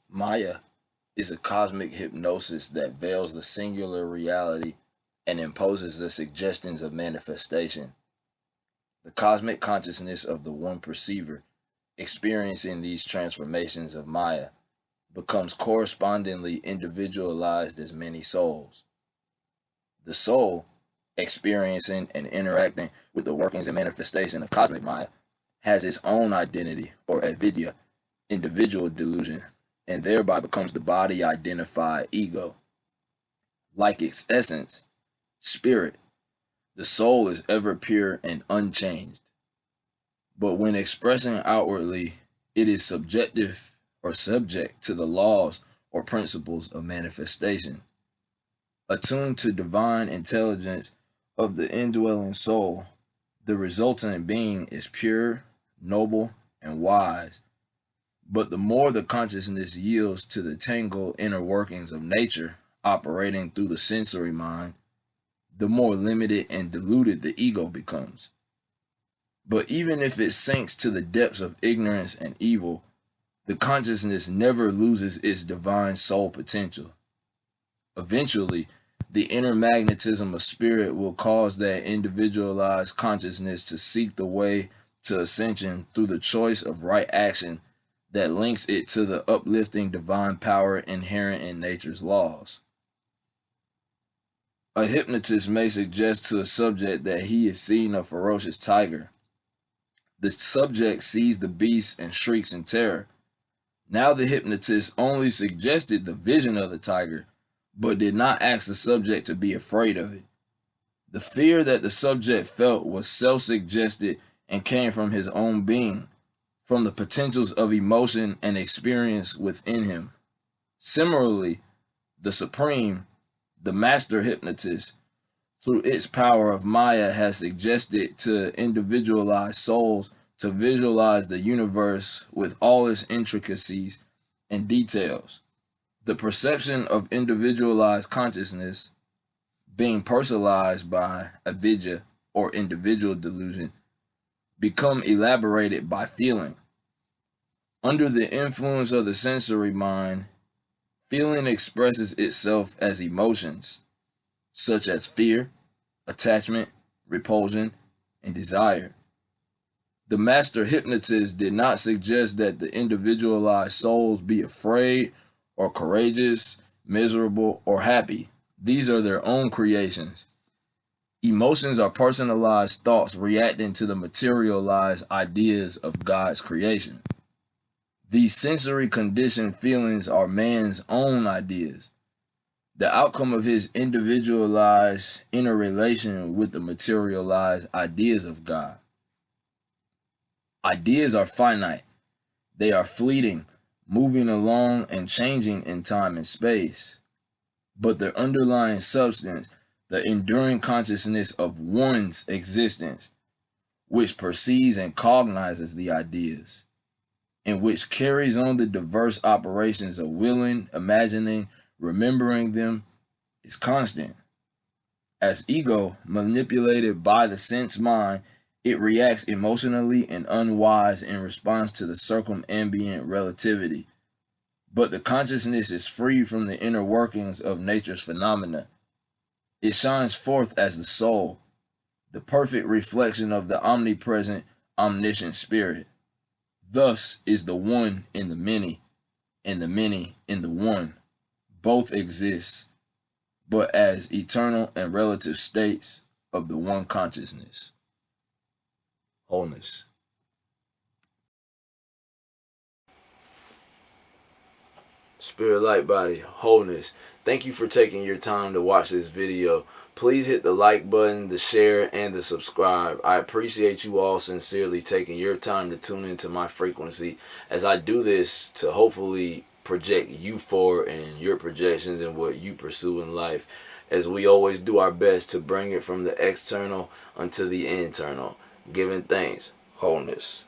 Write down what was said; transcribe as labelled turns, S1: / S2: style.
S1: Maya is a cosmic hypnosis that veils the singular reality and imposes the suggestions of manifestation. The cosmic consciousness of the one perceiver experiencing these transformations of Maya becomes correspondingly individualized as many souls. The soul, experiencing and interacting with the workings and manifestation of cosmic Maya, has its own identity or avidya, individual delusion, and thereby becomes the body identified ego. Like its essence, spirit, the soul is ever pure and unchanged. But when expressing outwardly, it is subjective or subject to the laws or principles of manifestation. Attuned to divine intelligence of the indwelling soul, the resultant being is pure, noble, and wise. But the more the consciousness yields to the tangled inner workings of nature operating through the sensory mind, the more limited and diluted the ego becomes. But even if it sinks to the depths of ignorance and evil, the consciousness never loses its divine soul potential. Eventually, the inner magnetism of spirit will cause that individualized consciousness to seek the way to ascension through the choice of right action that links it to the uplifting divine power inherent in nature's laws. A hypnotist may suggest to a subject that he is seeing a ferocious tiger. The subject sees the beast and shrieks in terror. Now the hypnotist only suggested the vision of the tiger, but did not ask the subject to be afraid of it. The fear that the subject felt was self-suggested and came from his own being, from the potentials of emotion and experience within him. Similarly, the Supreme, the master hypnotist, through its power of Maya, has suggested to individualized souls to visualize the universe with all its intricacies and details. The perception of individualized consciousness, being personalized by avidya or individual delusion, become elaborated by feeling. Under the influence of the sensory mind, feeling expresses itself as emotions, such as fear, attachment, repulsion, and desire. The master hypnotist did not suggest that the individualized souls be afraid or courageous, miserable, or happy. These are their own creations. Emotions are personalized thoughts reacting to the materialized ideas of God's creation. These sensory conditioned feelings are man's own ideas, the outcome of his individualized inner relation with the materialized ideas of God. Ideas are finite. They are fleeting, moving along and changing in time and space. But their underlying substance, the enduring consciousness of one's existence, which perceives and cognizes the ideas, and which carries on the diverse operations of willing, imagining, remembering them, is constant. As ego, manipulated by the sense mind, it reacts emotionally and unwise in response to the circumambient relativity. But the consciousness is free from the inner workings of nature's phenomena. It shines forth as the soul, the perfect reflection of the omnipresent, omniscient spirit. Thus is the one in the many, and the many in the one. Both exist, but as eternal and relative states of the one consciousness. Wholeness. Spirit light body, wholeness. Thank you for taking your time to watch this video. Please hit the like button, the share, and the subscribe. I appreciate you all sincerely taking your time to tune into my frequency as I do this to hopefully project you forward and your projections and what you pursue in life, as we always do our best to bring it from the external unto the internal. Giving thanks, wholeness.